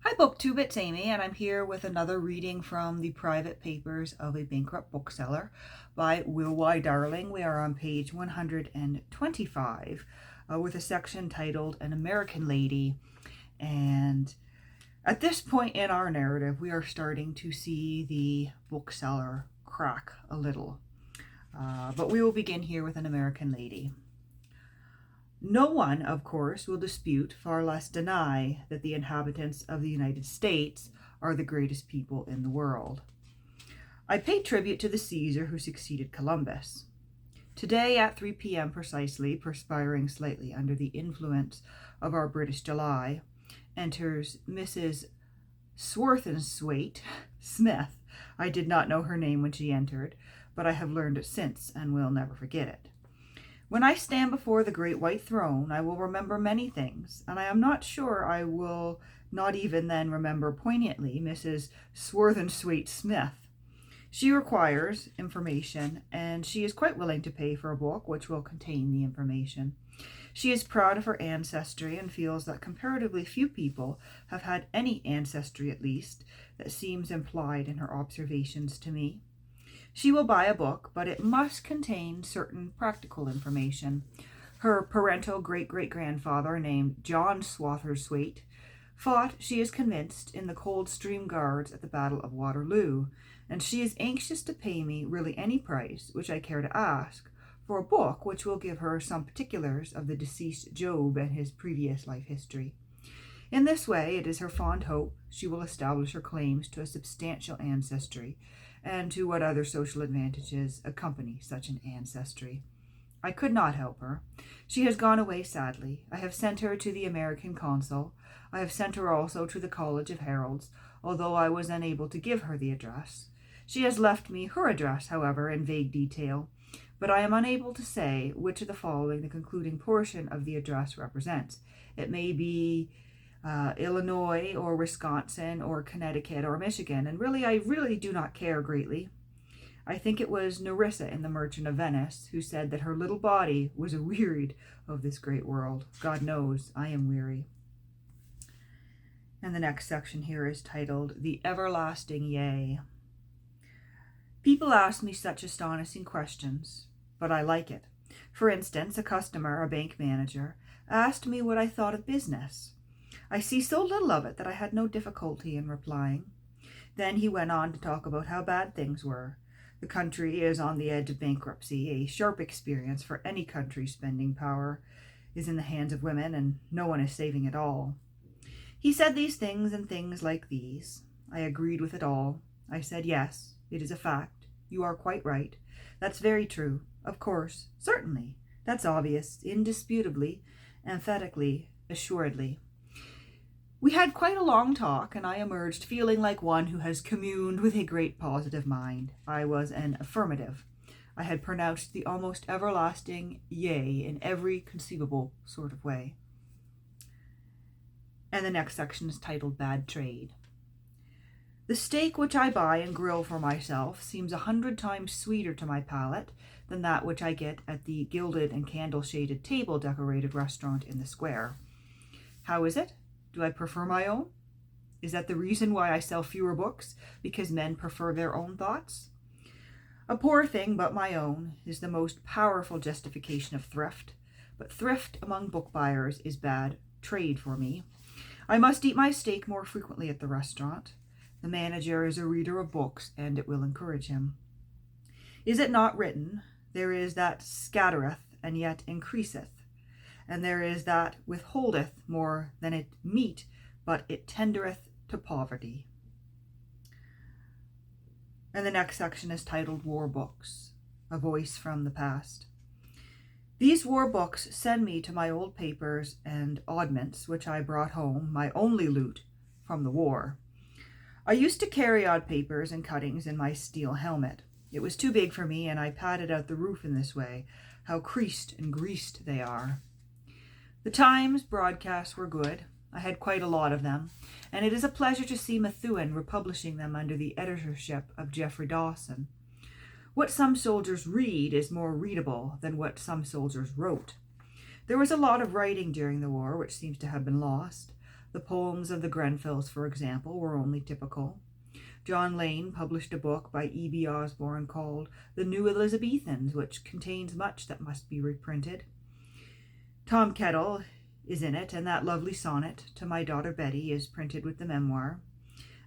Hi Booktube, it's Amy, and I'm here with another reading from the private papers of a bankrupt bookseller by Will Y. Darling. We are on page 125 with a section titled An American Lady. And at this point in our narrative, we are starting to see the bookseller crack a little. But we will begin here with An American Lady. No one, of course, will dispute, far less deny, that the inhabitants of the United States are the greatest people in the world. I pay tribute to the Caesar who succeeded Columbus. Today at 3 p.m. precisely, perspiring slightly under the influence of our British July, enters Mrs. Swarthenswaite Smith. I did not know her name when she entered, but I have learned it since and will never forget it. When I stand before the great white throne, I will remember many things, and I am not sure I will not even then remember poignantly Mrs. Swarthenswaite Smith. She requires information, and she is quite willing to pay for a book which will contain the information. She is proud of her ancestry and feels that comparatively few people have had any ancestry, at least, that seems implied in her observations to me. She will buy a book, but it must contain certain practical information. Her parental great-great-grandfather, named John Swarthenswaite, fought, she is convinced, in the Coldstream Guards at the Battle of Waterloo, and she is anxious to pay me really any price which I care to ask for a book which will give her some particulars of the deceased Job and his previous life history. In this way, it is her fond hope she will establish her claims to a substantial ancestry, and to what other social advantages accompany such an ancestry. I could not help her. She has gone away sadly. I have sent her to the American consul. I have sent her also to the College of Heralds, although I was unable to give her the address. She has left me her address, however, in vague detail, but I am unable to say which of the following the concluding portion of the address represents. It may be Illinois or Wisconsin or Connecticut or Michigan, and I really do not care greatly. I think it was Nerissa in The Merchant of Venice who said that her little body was wearied of this great world. God knows I am weary. And the next section here is titled The Everlasting Yea. People ask me such astonishing questions, but I like it. For instance, a customer, a bank manager, asked me what I thought of business. I see so little of it that I had no difficulty in replying. Then he went on to talk about how bad things were. The country is on the edge of bankruptcy, a sharp experience for any country's spending power is in the hands of women, and no one is saving it all. He said these things and things like these. I agreed with it all. I said, yes, it is a fact. You are quite right. That's very true. Of course. Certainly. That's obvious. Indisputably. Emphatically. Assuredly. We had quite a long talk, and I emerged feeling like one who has communed with a great positive mind. I was an affirmative. I had pronounced the almost everlasting yea in every conceivable sort of way. And the next section is titled Bad Trade. The steak which I buy and grill for myself seems 100 times sweeter to my palate than that which I get at the gilded and candle-shaded table-decorated restaurant in the square. How is it? Do I prefer my own? Is that the reason why I sell fewer books? Because men prefer their own thoughts? A poor thing, but my own, is the most powerful justification of thrift. But thrift among book buyers is bad trade for me. I must eat my steak more frequently at the restaurant. The manager is a reader of books, and it will encourage him. Is it not written, there is that scattereth, and yet increaseth? And there is that withholdeth more than it meet, but it tendereth to poverty. And the next section is titled War Books, a voice from the past. These war books send me to my old papers and oddments, which I brought home, my only loot, from the war. I used to carry odd papers and cuttings in my steel helmet. It was too big for me, and I padded out the roof in this way. How creased and greased they are. The Times broadcasts were good. I had quite a lot of them, and it is a pleasure to see Methuen republishing them under the editorship of Geoffrey Dawson. What some soldiers read is more readable than what some soldiers wrote. There was a lot of writing during the war, which seems to have been lost. The poems of the Grenvilles, for example, were only typical. John Lane published a book by E.B. Osborne called The New Elizabethans, which contains much that must be reprinted. Tom Kettle is in it, and that lovely sonnet, To My Daughter Betty, is printed with the memoir.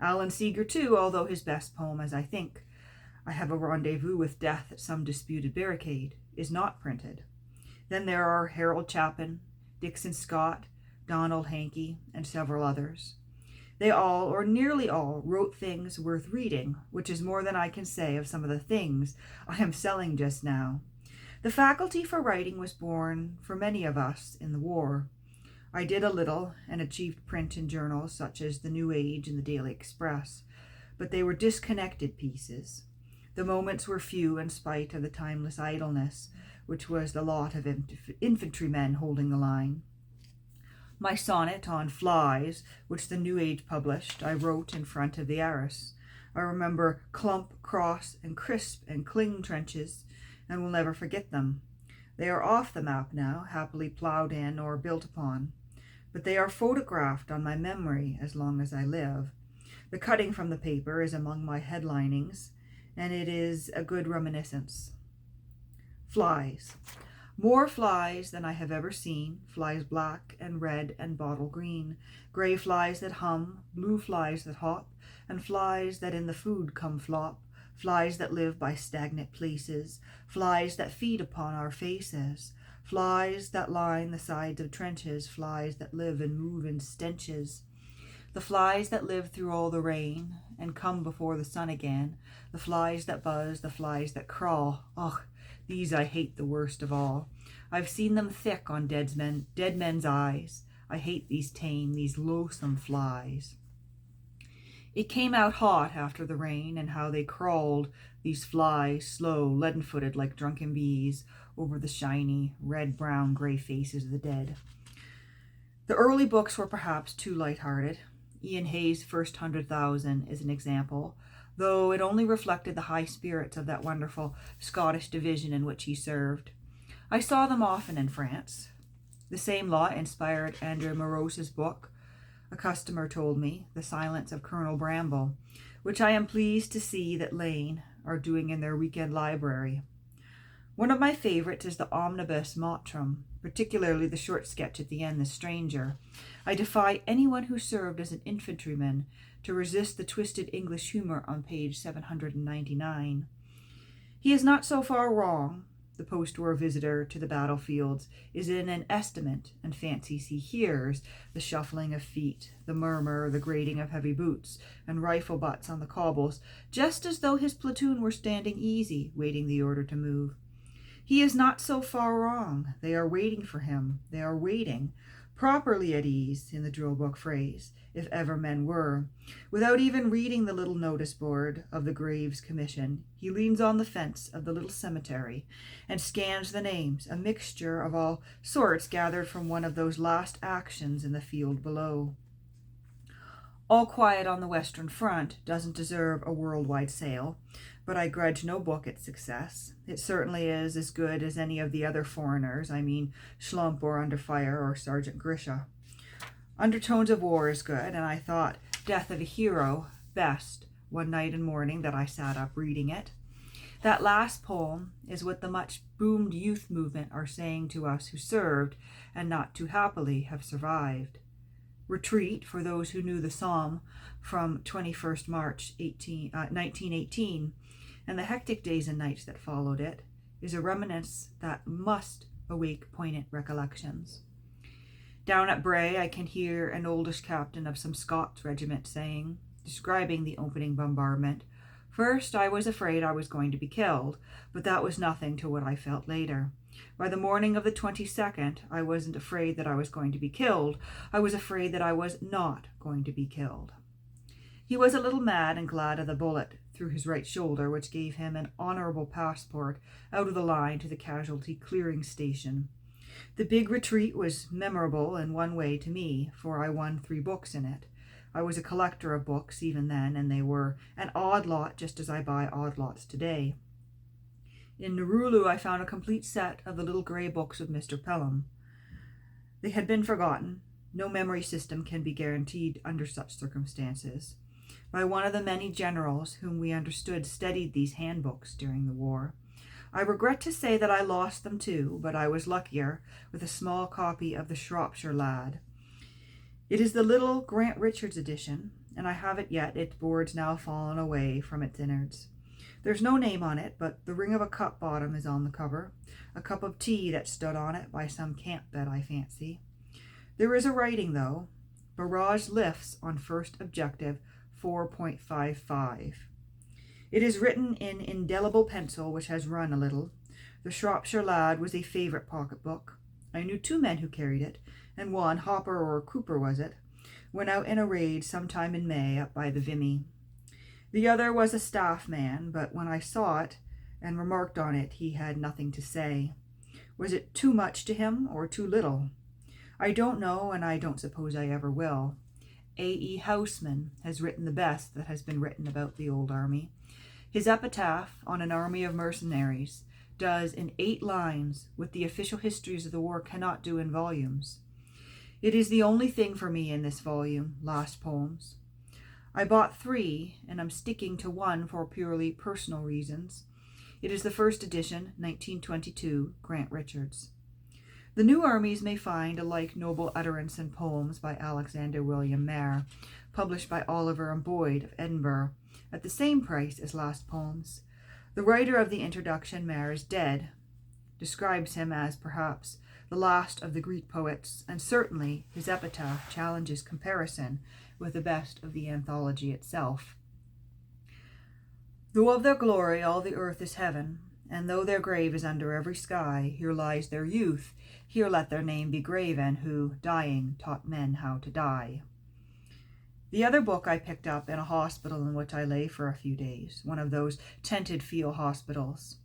Alan Seeger, too, although his best poem, as I think, I Have a Rendezvous with Death at Some Disputed Barricade, is not printed. Then there are Harold Chapin, Dixon Scott, Donald Hankey, and several others. They all, or nearly all, wrote things worth reading, which is more than I can say of some of the things I am selling just now. The faculty for writing was born for many of us in the war. I did a little and achieved print in journals such as The New Age and the Daily Express, but they were disconnected pieces. The moments were few in spite of the timeless idleness, which was the lot of infantrymen holding the line. My sonnet on flies, which the New Age published, I wrote in front of the Arras. I remember Clump, Cross, and Crisp and Cling trenches, and will never forget them. They are off the map now, happily ploughed in or built upon, but they are photographed on my memory as long as I live. The cutting from the paper is among my headlinings, and it is a good reminiscence. Flies. More flies than I have ever seen, flies black and red and bottle green, gray flies that hum, blue flies that hop, and flies that in the food come flop, flies that live by stagnant places, flies that feed upon our faces, flies that line the sides of trenches, flies that live and move in stenches. The flies that live through all the rain and come before the sun again, the flies that buzz, the flies that crawl, ugh, these I hate the worst of all. I've seen them thick on dead men's eyes. I hate these tame, these loathsome flies. It came out hot after the rain, and how they crawled, these flies, slow, leaden-footed like drunken bees, over the shiny, red, brown, gray faces of the dead. The early books were perhaps too light-hearted. Ian Hay's First 100,000 is an example, though it only reflected the high spirits of that wonderful Scottish division in which he served. I saw them often in France. The same lot inspired Andrew Morose's book, a customer told me, The Silence of Colonel Bramble, which I am pleased to see that Lane are doing in their weekend library. One of my favorites is the Omnibus Mottram, particularly the short sketch at the end, The Stranger. I defy anyone who served as an infantryman to resist the twisted English humor on page 799. He is not so far wrong. The post-war visitor to the battlefields is in an estimate and fancies he hears the shuffling of feet, the murmur, the grating of heavy boots, and rifle butts on the cobbles, just as though his platoon were standing easy, waiting the order to move. He is not so far wrong. They are waiting for him. They are waiting, properly at ease, in the drill book phrase, if ever men were. Without even reading the little notice board of the Graves Commission, he leans on the fence of the little cemetery and scans the names, a mixture of all sorts gathered from one of those last actions in the field below. All Quiet on the Western Front doesn't deserve a worldwide sale, but I grudge no book its success. It certainly is as good as any of the other foreigners, I mean Schlump or Under Fire or Sergeant Grisha. Undertones of War is good, and I thought Death of a Hero best one night and morning that I sat up reading it. That last poem is what the much boomed youth movement are saying to us who served and not too happily have survived. Retreat, for those who knew the psalm from 21st March 1918, and the hectic days and nights that followed it, is a reminiscence that must awake poignant recollections. Down at Bray, I can hear an oldish captain of some Scots regiment saying, describing the opening bombardment, "First, I was afraid I was going to be killed, but that was nothing to what I felt later. By the morning of the 22nd, I wasn't afraid that I was going to be killed. I was afraid that I was not going to be killed." He was a little mad and glad of the bullet through his right shoulder, which gave him an honorable passport out of the line to the casualty clearing station. The big retreat was memorable in one way to me, for I won 3 books in it. I was a collector of books even then, and they were an odd lot, just as I buy odd lots today. In Narulu, I found a complete set of the little grey books of Mr. Pelham. They had been forgotten. No memory system can be guaranteed under such circumstances. By one of the many generals whom we understood studied these handbooks during the war. I regret to say that I lost them too, but I was luckier with a small copy of the Shropshire Lad. It is the little Grant Richards edition, and I have it yet, its board's now fallen away from its innards. There's no name on it, but the ring of a cup bottom is on the cover, a cup of tea that stood on it by some camp bed, I fancy. There is a writing, though. Barrage lifts on first objective 4.55. It is written in indelible pencil, which has run a little. The Shropshire Lad was a favourite pocketbook. I knew 2 men who carried it, and one, Hopper or Cooper was it, went out in a raid sometime in May up by the Vimy. The other was a staff man, but when I saw it and remarked on it, he had nothing to say. Was it too much to him or too little? I don't know, and I don't suppose I ever will. A.E. Houseman has written the best that has been written about the old army. His epitaph on an army of mercenaries does in 8 lines what the official histories of the war cannot do in volumes. It is the only thing for me in this volume, Last Poems. I bought 3, and I'm sticking to one for purely personal reasons. It is the first edition, 1922, Grant Richards. The new armies may find a like noble utterance in poems by Alexander William Maher, published by Oliver and Boyd of Edinburgh, at the same price as Last Poems. The writer of the introduction, Maher, is dead, describes him as, perhaps, the last of the Greek poets, and certainly his epitaph challenges comparison with the best of the anthology itself. Though of their glory all the earth is heaven, and though their grave is under every sky, here lies their youth, here let their name be graven, who, dying, taught men how to die. The other book I picked up in a hospital in which I lay for a few days, one of those tented field hospitals.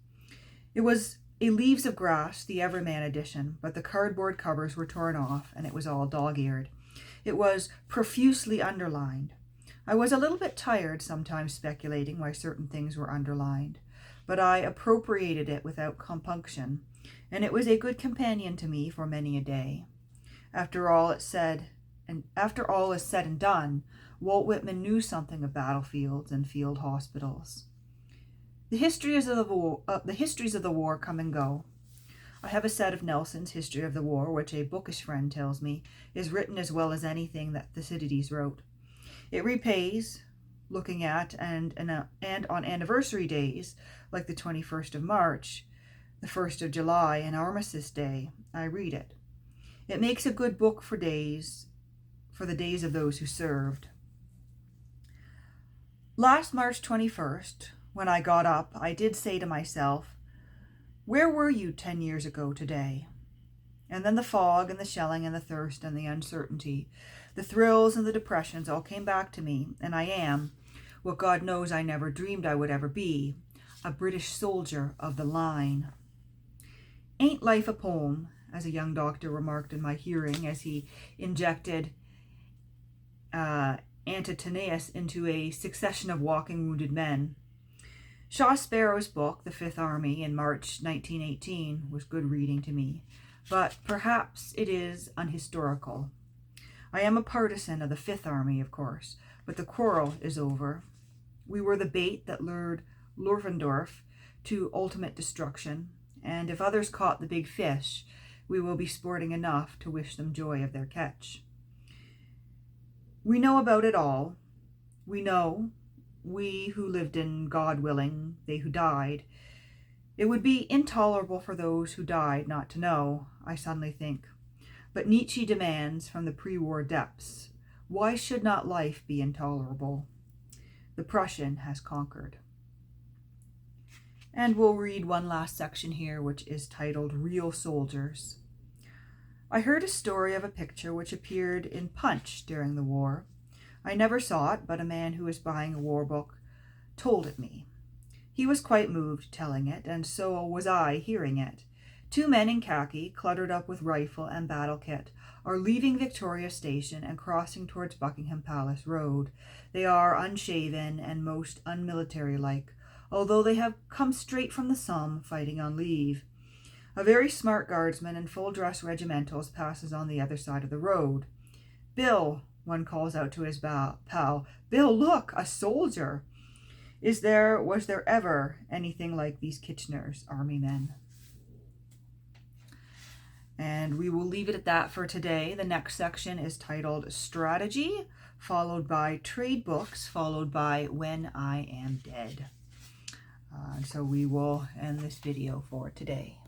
It was a Leaves of Grass, the Everyman edition, but the cardboard covers were torn off, and it was all dog-eared. It was profusely underlined. I was a little bit tired sometimes speculating why certain things were underlined, but I appropriated it without compunction, and it was a good companion to me for many a day. After all is said and done, Walt Whitman knew something of battlefields and field hospitals. The histories of the war come and go. I have a set of Nelson's History of the War, which a bookish friend tells me is written as well as anything that Thucydides wrote. It repays looking at, and on anniversary days, like the 21st of March, the 1st of July, and Armistice Day, I read it. It makes a good book for the days of those who served. Last March 21st, when I got up, I did say to myself, where were you 10 years ago today? And then the fog and the shelling and the thirst and the uncertainty, the thrills and the depressions all came back to me, and I am, what God knows I never dreamed I would ever be, a British soldier of the line. Ain't life a poem, as a young doctor remarked in my hearing as he injected Antitoneus into a succession of walking wounded men. Shaw Sparrow's book, The Fifth Army, in March 1918, was good reading to me, but perhaps it is unhistorical. I am a partisan of the Fifth Army, of course, but the quarrel is over. We were the bait that lured Lurfendorf to ultimate destruction, and if others caught the big fish, we will be sporting enough to wish them joy of their catch. We know about it all. We know, we who lived in, God willing, they who died. It would be intolerable for those who died not to know, I suddenly think. But Nietzsche demands from the pre-war depths, why should not life be intolerable? The Prussian has conquered. And we'll read one last section here, which is titled Real Soldiers. I heard a story of a picture which appeared in Punch during the war. I never saw it, but a man who was buying a war book told it me. He was quite moved telling it, and so was I hearing it. 2 men in khaki, cluttered up with rifle and battle kit, are leaving Victoria Station and crossing towards Buckingham Palace Road. They are unshaven and most unmilitary-like, although they have come straight from the Somme fighting on leave. A very smart guardsman in full-dress regimentals passes on the other side of the road. Bill, one calls out to his pal, Bill, look, a soldier. Was there ever anything like these Kitchener's army men? And we will leave it at that for today. The next section is titled Strategy, followed by Trade Books, followed by When I Am Dead. So we will end this video for today.